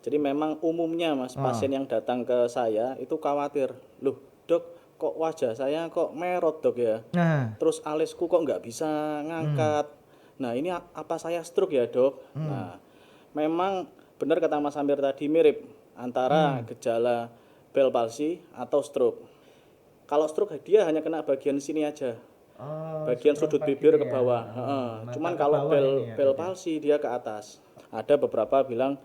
Jadi memang umumnya Mas, pasien yang datang ke saya itu khawatir, loh dok kok wajah saya kok merot dok ya, Nah, terus alisku kok nggak bisa ngangkat. Nah ini apa saya stroke ya dok? Nah memang benar kata Mas Amir tadi mirip antara gejala Bell palsy atau stroke. Kalau stroke dia hanya kena bagian sini aja, oh, bagian stroke sudut pagi bibir ke ya. bawah. Mata Cuman ke kalau bawah ini ya bel dok ya. palsy dia ke atas. Ada beberapa bilang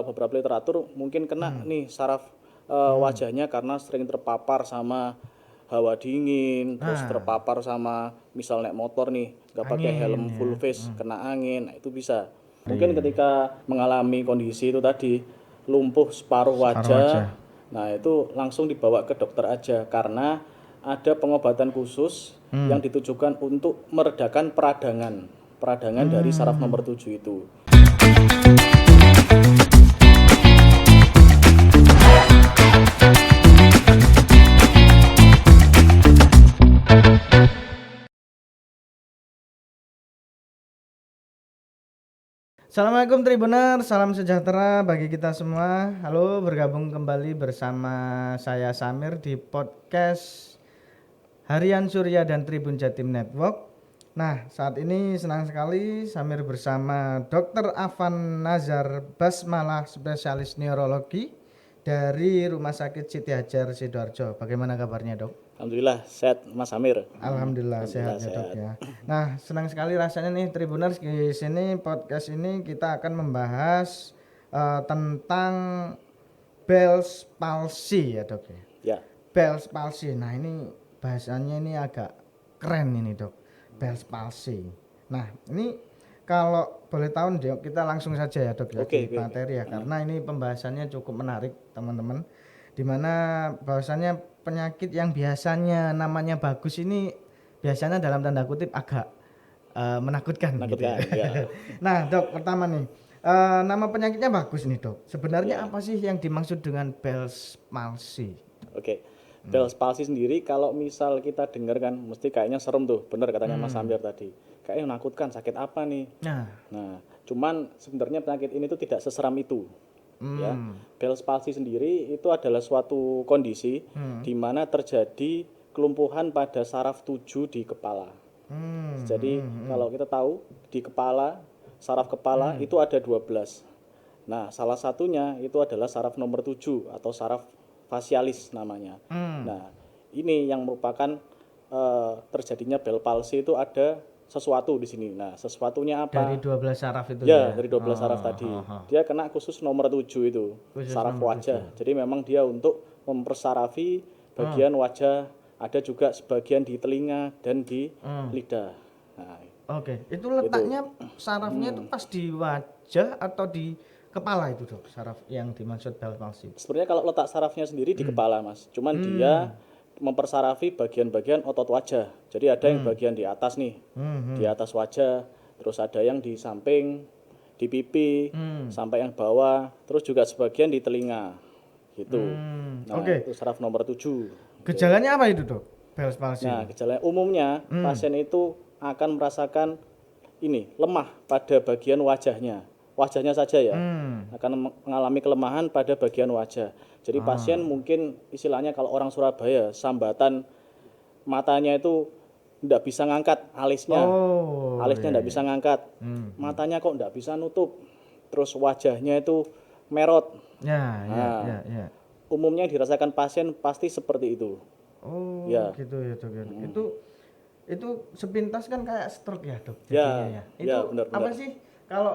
beberapa literatur mungkin kena nih saraf wajahnya karena sering terpapar sama hawa dingin, terus Nah, terpapar sama misal naik motor nih nggak pakai angin helm ya. full face kena angin, nah, itu bisa. Mungkin Iya. ketika mengalami kondisi itu tadi lumpuh separuh Separuh wajah, wajah. nah itu langsung dibawa ke dokter aja karena ada pengobatan khusus yang ditujukan untuk meredakan peradangan dari saraf nomor 7 itu. Assalamualaikum Tribuners, salam sejahtera bagi kita semua. Halo, bergabung kembali bersama saya Samir di podcast Harian Surya dan Tribun Jatim Network. Nah, saat ini senang sekali Samir bersama Dr. Afan Nazar Basmalah, spesialis neurologi dari Rumah Sakit Siti Hajar Sidoarjo. Bagaimana kabarnya, Dok? Alhamdulillah sehat Mas Amir. Alhamdulillah sehat Alhamdulillah ya dok sehat. ya. Nah senang sekali rasanya nih Tribuners di sini podcast ini kita akan membahas tentang Bell's palsy ya dok ya. Ya, Bell's palsy. Nah ini bahasanya ini agak keren ini dok. Bell's palsy. Nah ini kalau boleh tahu dok kita langsung saja ya dok ya oke di oke oke. materi ya karena ini pembahasannya cukup menarik teman-teman. Dimana bahwasannya penyakit yang biasanya namanya bagus ini biasanya dalam tanda kutip agak menakutkan gitu ya. Menakutkan ya. Nah dok pertama nih nama penyakitnya bagus nih dok. Sebenarnya Ya, apa sih yang dimaksud dengan Bell's palsy? oke. Bell's palsy sendiri kalau misal kita dengar kan mesti kayaknya serem tuh, bener katanya Mas Amir tadi. Kayaknya menakutkan, sakit apa nih? Nah, Nah, cuman sebenarnya penyakit ini tuh tidak seseram itu. Ya, Bell's palsy sendiri itu adalah suatu kondisi di mana terjadi kelumpuhan pada saraf 7 di kepala. Jadi kalau kita tahu di kepala, saraf kepala itu ada 12. Nah, salah satunya itu adalah saraf nomor 7 atau saraf fasialis namanya. Nah, ini yang merupakan terjadinya Bell palsy itu ada sesuatu di sini. Nah, sesuatunya dari apa? 12 saraf itu Ya, ya. dari 12 saraf tadi. Dia kena khusus nomor 7 itu, Khusus saraf nomor 7. wajah. Jadi memang dia untuk mempersarafi bagian wajah, ada juga sebagian di telinga dan di lidah. Nah, Oke, itu itu. letaknya sarafnya itu pas di wajah atau di kepala itu dok, saraf yang dimaksud Bell's palsy. Sebenarnya kalau letak sarafnya sendiri di kepala, Mas. Cuman dia mempersarafi bagian-bagian otot wajah. Jadi ada yang bagian di atas nih, di atas wajah, terus ada yang di samping, di pipi, sampai yang bawah, terus juga sebagian di telinga. Gitu. Nah, Oke, itu saraf nomor 7. gejalanya apa itu dok? Bell's palsy Nah, itu. gejala umumnya pasien itu akan merasakan ini lemah pada bagian wajahnya. Wajahnya saja ya. Akan mengalami kelemahan pada bagian wajah. Jadi pasien mungkin istilahnya kalau orang Surabaya sambatan matanya itu tidak bisa ngangkat alisnya. Oh, Alisnya ya tidak ya. bisa ngangkat. Matanya kok tidak bisa nutup. Terus wajahnya itu merot. Ya, ya, Nah, ya, ya. umumnya dirasakan pasien pasti seperti itu. Oh, Ya. gitu ya dok ya. Itu sepintas kan kayak stroke ya dok jadinya Ya, ya. ya Itu apa benar-benar. sih kalau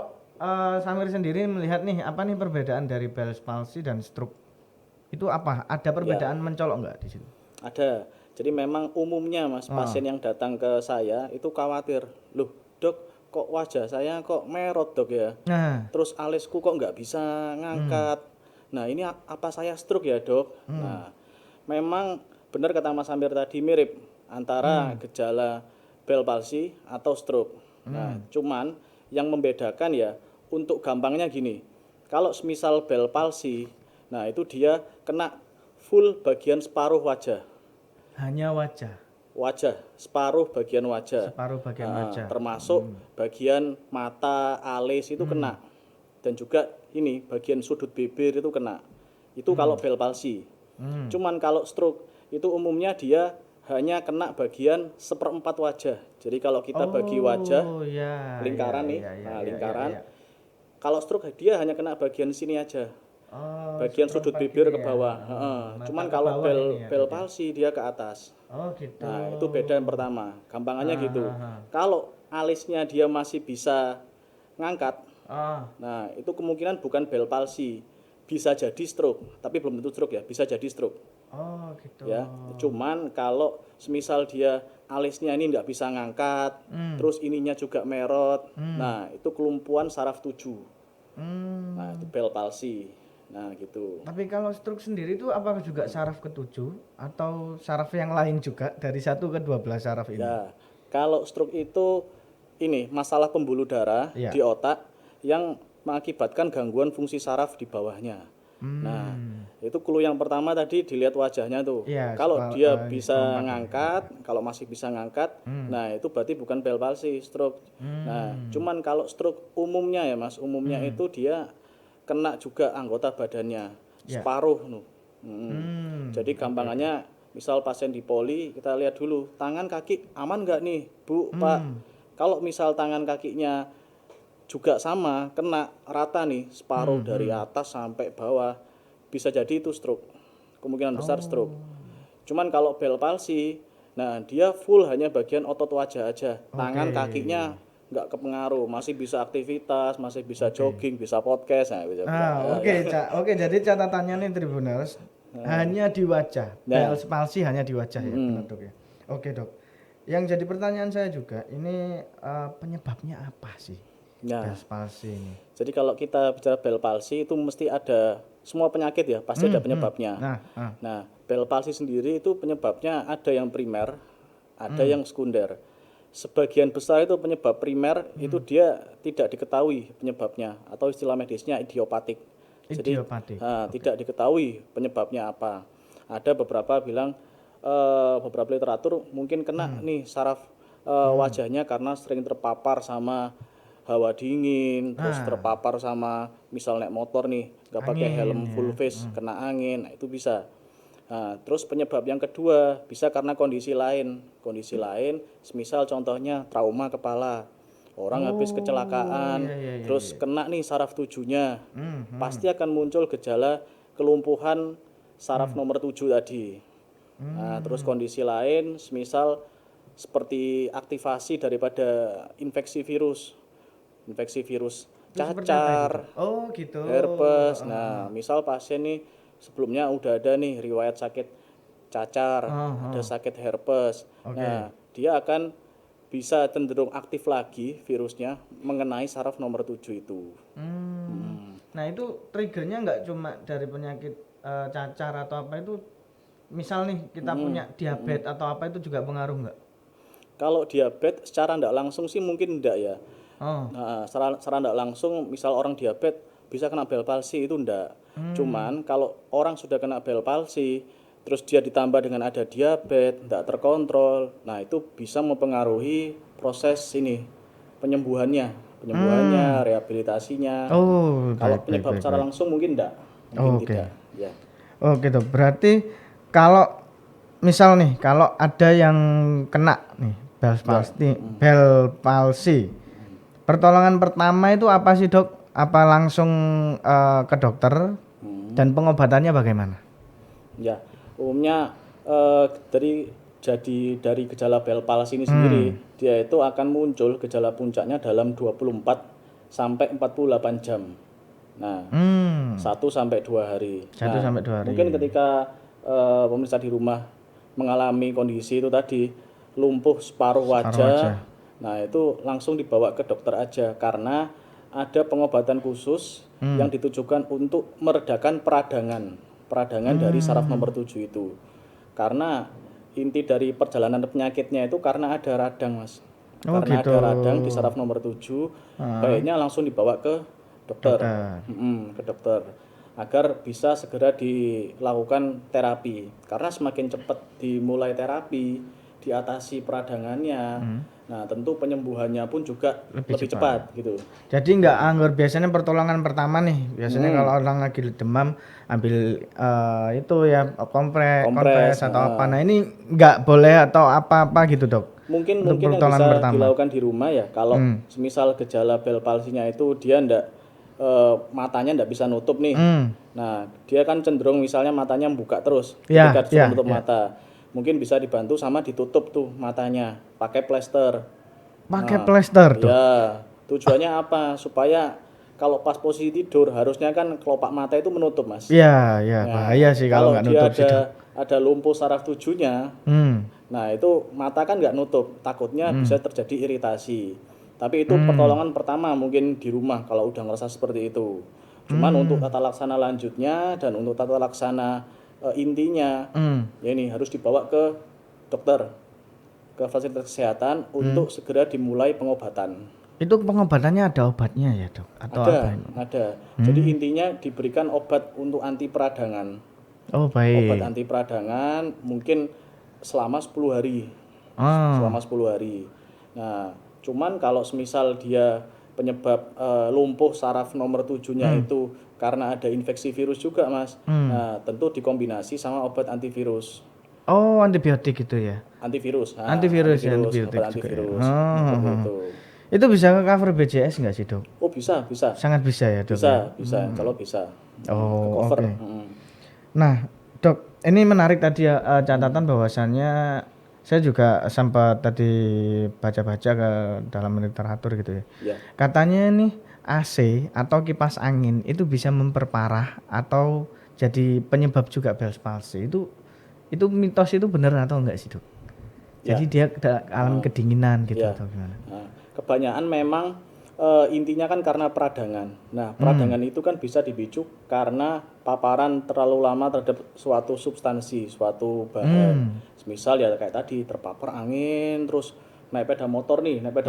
Samir sendiri melihat nih apa nih perbedaan dari Bell's palsy dan stroke? Itu apa? Ada Ya, perbedaan mencolok nggak di situ? ada. Jadi memang umumnya Mas, pasien yang datang ke saya itu khawatir. Loh, Dok, kok wajah saya kok merot, Dok ya? Nah, Terus alisku kok nggak bisa ngangkat. Nah, ini apa saya stroke ya, Dok? Nah, memang benar kata Mas Amir tadi mirip antara gejala Bell palsy atau stroke. Nah, cuman yang membedakan ya untuk gampangnya gini. Kalau semisal Bell palsy, nah itu dia kena full bagian separuh wajah. hanya wajah, Wajah, separuh bagian wajah. separuh bagian wajah. Termasuk bagian mata, alis itu kena. Dan juga ini bagian sudut bibir itu kena. Itu kalau Bell palsy. Cuman kalau stroke itu umumnya dia hanya kena bagian 1/4 wajah. Jadi kalau kita bagi wajah ya, lingkaran ya, nih, ya, ya, nah ya, lingkaran. ya, ya. Kalau stroke dia hanya kena bagian sini aja. Oh, Bagian sudut bibir ke gini ya. bawah. Mata Cuman ke kalau bawah Bell ini ya, Bell Dok, ya? palsy dia ke atas. Oh gitu. Nah, itu beda yang pertama. Gampangannya gitu. Ah. Kalau alisnya dia masih bisa ngangkat, Ah. nah itu kemungkinan bukan Bell palsy. Bisa jadi stroke, tapi belum tentu stroke ya, bisa jadi stroke. Oh gitu. Ya, cuman kalau semisal dia alisnya ini nggak bisa ngangkat, terus ininya juga merot, nah itu kelumpuhan saraf 7. Nah, itu Bell palsy. Nah, gitu. Tapi kalau stroke sendiri itu apa juga saraf ketujuh atau saraf yang lain juga dari 1 ke 12 saraf ini? Ya, kalau stroke itu ini masalah pembuluh darah Ya. di otak yang mengakibatkan gangguan fungsi saraf di bawahnya. Nah, itu clue yang pertama tadi dilihat wajahnya tuh. Ya, Kalau dia bisa kelompok ya. ngangkat, kalau masih bisa ngangkat, nah itu berarti bukan Bell palsy, stroke. Nah, cuman kalau stroke umumnya ya Mas, umumnya itu dia kena juga anggota badannya, Ya. separuh. Jadi gampangannya misal pasien di poli, kita lihat dulu tangan kaki aman nggak nih Bu, Pak. Kalau misal tangan kakinya juga sama, kena rata nih, separuh dari atas sampai bawah, bisa jadi itu stroke. Kemungkinan besar stroke. Cuman kalau Bell palsy, nah dia full hanya bagian otot wajah aja. Tangan kakinya nggak kepengaruh, masih bisa aktivitas, masih bisa jogging, bisa podcast. Nah, bisa. Oke, jadi catatannya nih Tribuners, hanya di wajah. Bell palsy hanya di wajah ya, benar Dok ya. Oke Dok. Yang jadi pertanyaan saya juga, ini penyebabnya apa sih? Nah, Bell palsy ini. jadi kalau kita bicara Bell palsy itu mesti ada semua penyakit ya, pasti ada penyebabnya. Nah, Bell palsy sendiri itu penyebabnya ada yang primer, ada yang sekunder. Sebagian besar itu penyebab primer itu dia tidak diketahui penyebabnya atau istilah medisnya idiopatik. Jadi tidak diketahui penyebabnya apa. Ada beberapa bilang beberapa literatur mungkin kena nih saraf wajahnya karena sering terpapar sama hawa dingin, terus terpapar sama misal naik motor nih, nggak pakai helm full face, kena angin, nah itu bisa. Nah, terus penyebab yang kedua bisa karena kondisi lain, semisal contohnya trauma kepala, orang habis kecelakaan, terus kena nih saraf 7-nya, pasti akan muncul gejala kelumpuhan saraf nomor 7 tadi. Nah, terus kondisi lain, semisal seperti aktivasi daripada infeksi virus cacar, herpes. Nah, misal pasien nih sebelumnya udah ada nih riwayat sakit cacar, ada sakit herpes. Nah, dia akan bisa cenderung aktif lagi virusnya mengenai saraf nomor 7 itu. Nah, itu triggernya nggak cuma dari penyakit cacar atau apa itu, misal nih kita punya diabetes atau apa itu juga pengaruh nggak? Kalau diabetes secara nggak langsung sih mungkin enggak ya. Nah, secara nggak langsung misal orang diabetes bisa kena Bell palsy itu enggak. Cuman kalau orang sudah kena Bell palsy terus dia ditambah dengan ada diabetes enggak terkontrol, nah itu bisa mempengaruhi proses ini penyembuhannya, rehabilitasinya. Kalau penyebab secara langsung mungkin enggak, tidak. Ya. Oke Dok, berarti kalau misal nih kalau ada yang kena nih Bell palsy, pertolongan pertama itu apa sih Dok? Apa langsung ke dokter dan pengobatannya bagaimana? Ya, umumnya dari gejala Bell palsy ini sendiri, dia itu akan muncul gejala puncaknya dalam 24 sampai 48 jam. Nah, 1 sampai 2 hari. Mungkin ketika pemirsa di rumah mengalami kondisi itu tadi, lumpuh separuh wajah. Nah, itu langsung dibawa ke dokter aja karena ada pengobatan khusus yang ditujukan untuk meredakan peradangan dari saraf nomor 7 itu. Karena inti dari perjalanan penyakitnya itu karena ada radang, Mas. Ada radang di saraf nomor 7, baiknya langsung dibawa ke dokter. Ke dokter agar bisa segera dilakukan terapi. Karena semakin cepat dimulai terapi, diatasi peradangannya. Nah, tentu penyembuhannya pun juga lebih cepat. cepat gitu. Jadi nggak anggur biasanya pertolongan pertama nih. Biasanya kalau orang lagi demam ambil itu ya kompres atau apa. Nah, ini nggak boleh atau apa-apa gitu, Dok. Mungkin Untuk yang pertolongan bisa pertama. dilakukan di rumah ya, kalau semisal gejala Bell palsinya itu dia matanya ndak bisa nutup nih. Nah, dia kan cenderung misalnya matanya buka terus ketika disuruh nutup mata. Mungkin bisa dibantu sama ditutup tuh matanya pakai plester. Pakai plester tuh. Ya, tujuannya apa? Supaya kalau pas posisi tidur harusnya kan kelopak mata itu menutup, Mas. Iya, bahaya sih kalau nggak nutup sih. Ada lumpuh saraf tujuhnya. Nah, itu mata kan nggak nutup, takutnya bisa terjadi iritasi. Tapi itu pertolongan pertama mungkin di rumah kalau udah ngerasa seperti itu. Cuman untuk tata laksana lanjutnya dan untuk tata laksana intinya, ya ini harus dibawa ke dokter, ke fasilitas kesehatan untuk segera dimulai pengobatan. Itu pengobatannya ada obatnya ya, Dok? Atau ada. Jadi intinya diberikan obat untuk anti peradangan. Oh, baik. Obat anti peradangan mungkin selama 10 hari. Selama 10 hari. Nah, cuman kalau semisal dia penyebab lumpuh saraf nomor 7-nya itu karena ada infeksi virus juga, Mas. Nah, tentu dikombinasi sama obat antivirus. Oh, antibiotik itu ya? Antivirus. Antibiotik obat antivirus. Itu bisa ke cover BPJS nggak sih, Dok? Oh, bisa. Sangat bisa ya, Dok? Bisa. Kalau bisa. Oh, oke. Nah, Dok, ini menarik tadi ya, catatan bahwasannya saya juga sempat tadi baca-baca ke dalam literatur gitu ya. Katanya nih AC atau kipas angin itu bisa memperparah atau jadi penyebab juga Bell's palsy. Itu mitos itu benar atau enggak sih, Dok? Jadi dia alami kedinginan gitu atau gimana? Nah, kebanyakan memang intinya kan karena peradangan. Nah, peradangan itu kan bisa dipicu karena paparan terlalu lama terhadap suatu substansi, suatu bahan. Misal ya kayak tadi terpapar angin, terus naik sepeda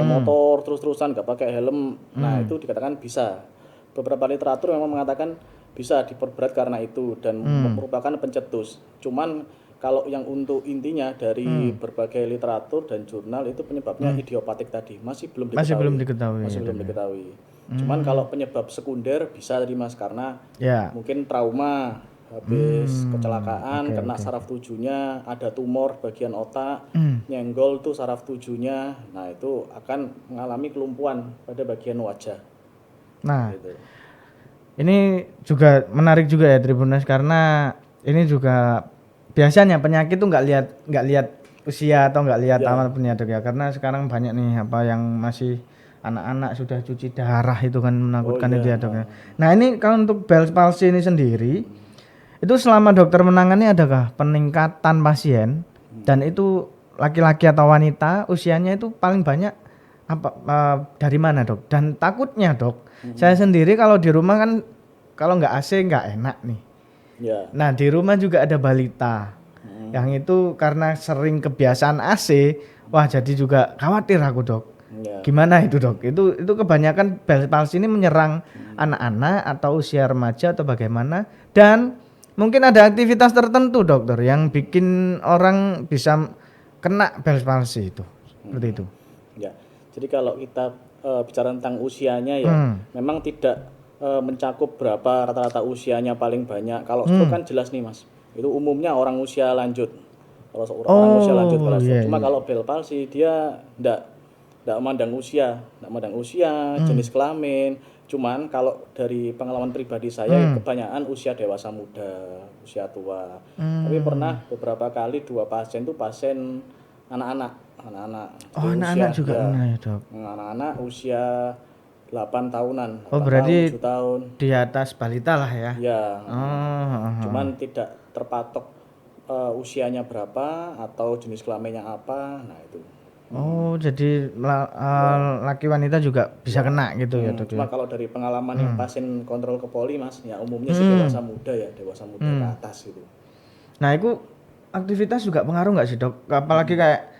motor terus-terusan nggak pakai helm. Nah, itu dikatakan bisa. Beberapa literatur memang mengatakan bisa diperberat karena itu dan merupakan pencetus. Cuman kalau yang untuk intinya dari berbagai literatur dan jurnal itu penyebabnya idiopatik tadi masih belum diketahui. Cuman kalau penyebab sekunder bisa tadi, Mas, karena mungkin trauma habis kecelakaan kena saraf tujuhnya, ada tumor bagian otak, nyenggol tuh saraf tujuhnya. Nah, itu akan mengalami kelumpuhan pada bagian wajah. Nah, gitu. Ini juga menarik juga ya Tribuners, karena ini juga biasanya penyakit tuh nggak lihat usia atau nggak lihat awal punya, Dok ya, karena sekarang banyak nih yang masih anak-anak sudah cuci darah itu kan menakutkan itu ya, Dok ya. Nah, ini kalau untuk Bell's palsy ini sendiri itu selama dokter menangani adakah peningkatan pasien dan itu laki-laki atau wanita usianya itu paling banyak dari mana, Dok? Dan takutnya, Dok, saya sendiri kalau di rumah kan kalau nggak AC nggak enak nih. Nah, di rumah juga ada balita. Yang itu karena sering kebiasaan AC, wah jadi juga khawatir aku, Dok. Gimana itu, Dok? Itu kebanyakan Bell's palsy ini menyerang anak-anak atau usia remaja atau bagaimana? Dan mungkin ada aktivitas tertentu, Dokter, yang bikin orang bisa kena Bell's palsy itu. Seperti itu. Ya. Jadi kalau kita bicara tentang usianya ya, memang tidak mencakup berapa rata-rata usianya paling banyak. Kalau stroke kan jelas nih, Mas. Itu umumnya orang usia lanjut. Kalau orang usia lanjut kalau stroke. Cuma kalau Bell's palsy dia enggak memandang usia, jenis kelamin. Cuman kalau dari pengalaman pribadi saya kebanyakan usia dewasa muda, usia tua. Tapi pernah beberapa kali 2 pasien itu pasien anak-anak. Oh, anak-anak juga pernah ya, Dok. Anak-anak usia 8 tahunan. Oh, berarti 7 tahun. Di atas balita lah ya. Ya. Cuman tidak terpatok usianya berapa atau jenis kelaminnya apa. Nah, itu. Oh, jadi laki wanita juga bisa kena gitu ya, Dok. Cuma kalau dari pengalaman yang pasien kontrol ke poli, Mas, ya umumnya sih dewasa muda ke atas gitu. Nah, itu aktivitas juga pengaruh nggak sih, Dok? Apalagi kayak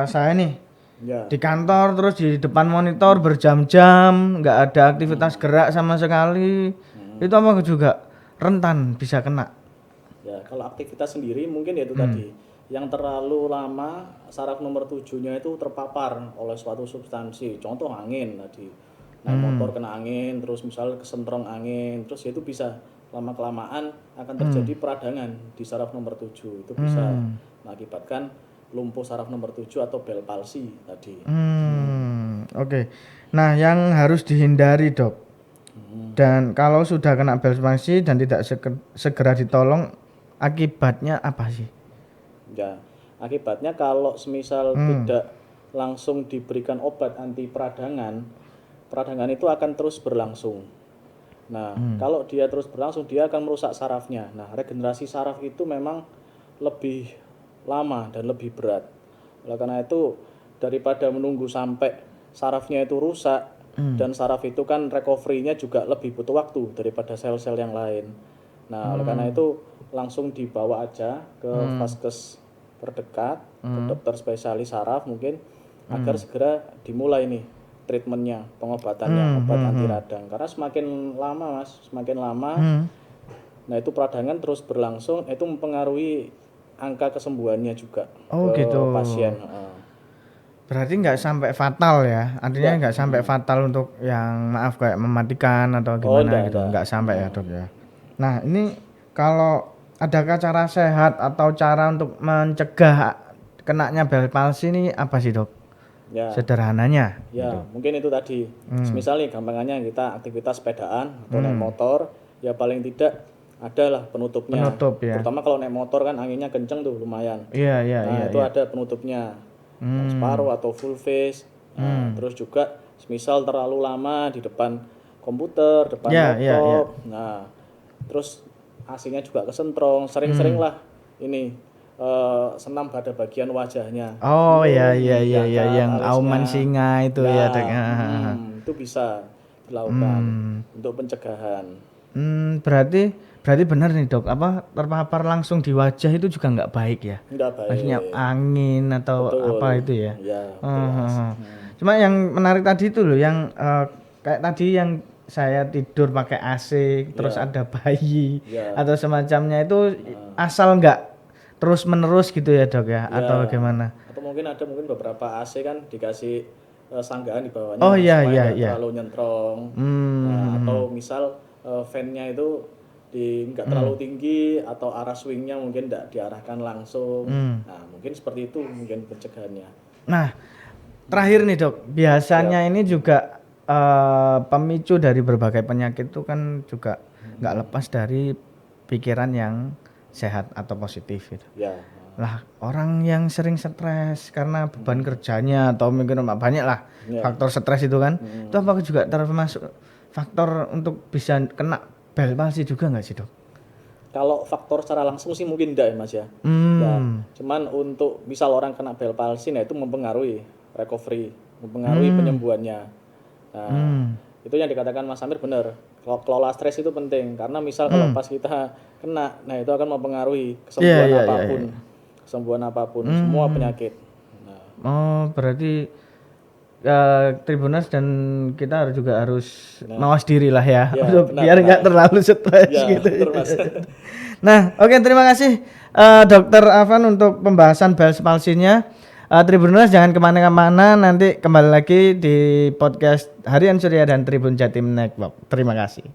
saya nih di kantor terus di depan monitor berjam-jam, nggak ada aktivitas gerak sama sekali, itu apa juga rentan bisa kena? Ya, kalau aktivitas sendiri mungkin ya itu tadi yang terlalu lama saraf nomor 7-nya itu terpapar oleh suatu substansi. Contoh angin tadi. Naik motor kena angin, terus misalnya kesentrong angin, terus itu bisa lama-kelamaan akan terjadi peradangan di saraf nomor 7. Itu bisa mengakibatkan lumpuh saraf nomor 7 atau Bell palsy tadi. Oke. Nah, yang harus dihindari, Dok. Dan kalau sudah kena Bell palsy dan tidak segera ditolong, akibatnya apa sih? Ya, akibatnya kalau semisal tidak langsung diberikan obat anti peradangan, peradangan itu akan terus berlangsung. Nah, kalau dia terus berlangsung, dia akan merusak sarafnya. Nah, regenerasi saraf itu memang lebih lama dan lebih berat. Oleh karena itu, daripada menunggu sampai sarafnya itu rusak, dan saraf itu kan recovery-nya juga lebih butuh waktu daripada sel-sel yang lain. Nah, oleh karena itu langsung dibawa aja ke vaskes terdekat, ke dokter spesialis saraf mungkin, agar segera dimulai nih treatmentnya, pengobatannya, obat anti radang. Karena semakin lama Mas, semakin lama, nah itu peradangan terus berlangsung, itu mempengaruhi angka kesembuhannya juga ke gitu. pasien. Berarti nggak sampai fatal ya? Artinya nggak sampai fatal untuk yang maaf kayak mematikan atau gimana gitu? Nggak sampai ya, Dok ya. Nah, ini kalau adakah cara sehat atau cara untuk mencegah kenanya Bell palsy ini apa sih, Dok? Ya. Sederhananya. Ya, mungkin itu tadi. Misalnya gampangannya kita aktivitas sepedaan atau naik motor, ya paling tidak adalah penutupnya. Penutup ya. Terutama kalau naik motor kan anginnya kenceng tuh lumayan. Iya. Nah, itu ada penutupnya. Separuh atau full face. Nah, terus juga misal terlalu lama di depan komputer, depan laptop. Nah, terus AC-nya juga kesentrong. Sering-sering lah ini senam pada bagian wajahnya. Oh iya yang auman singa itu ya, Dok. Itu bisa dilakukan untuk pencegahan. Berarti benar nih, Dok, apa terpapar langsung di wajah itu juga nggak baik ya? Nggak baik. Maksudnya angin atau apa itu ya? Ya, Cuma yang menarik tadi itu loh, yang kayak tadi yang saya tidur pakai AC, terus ada bayi atau semacamnya itu asal nggak terus menerus gitu ya, Dok ya, atau bagaimana? Atau mungkin ada beberapa AC kan dikasih sanggaan di bawahnya supaya nggak terlalu nyentrong. Nah, atau misal fan-nya itu nggak terlalu tinggi atau arah swingnya mungkin nggak diarahkan langsung. Nah, mungkin seperti itu mungkin pencegahannya. Nah, terakhir nih, Dok, biasanya ini juga pemicu dari berbagai penyakit itu kan juga nggak lepas dari pikiran yang sehat atau positif gitu. Lah, orang yang sering stres karena beban kerjanya atau mungkin banyak lah faktor stres itu kan, itu apakah juga termasuk faktor untuk bisa kena Bell palsy juga nggak sih, Dok? Kalau faktor secara langsung sih mungkin enggak ya, Mas ya. Nah, cuman untuk misal orang kena Bell palsy, nah itu mempengaruhi recovery, mempengaruhi penyembuhannya. Nah, itu yang dikatakan Mas Amir benar. Kalau kelola stres itu penting karena misal kalau pas kita kena, nah itu akan mempengaruhi kesembuhan kesembuhan apapun, semua penyakit. Nah. Oh, berarti Tribuners dan kita juga harus mawas diri lah ya, biar nggak terlalu stres gitu. Nah, oke, terima kasih Dokter Afan untuk pembahasan Bell palsy-nya. Tribuners jangan kemana-mana, nanti kembali lagi di podcast Harian Surya dan Tribun Jatim Network. Terima kasih.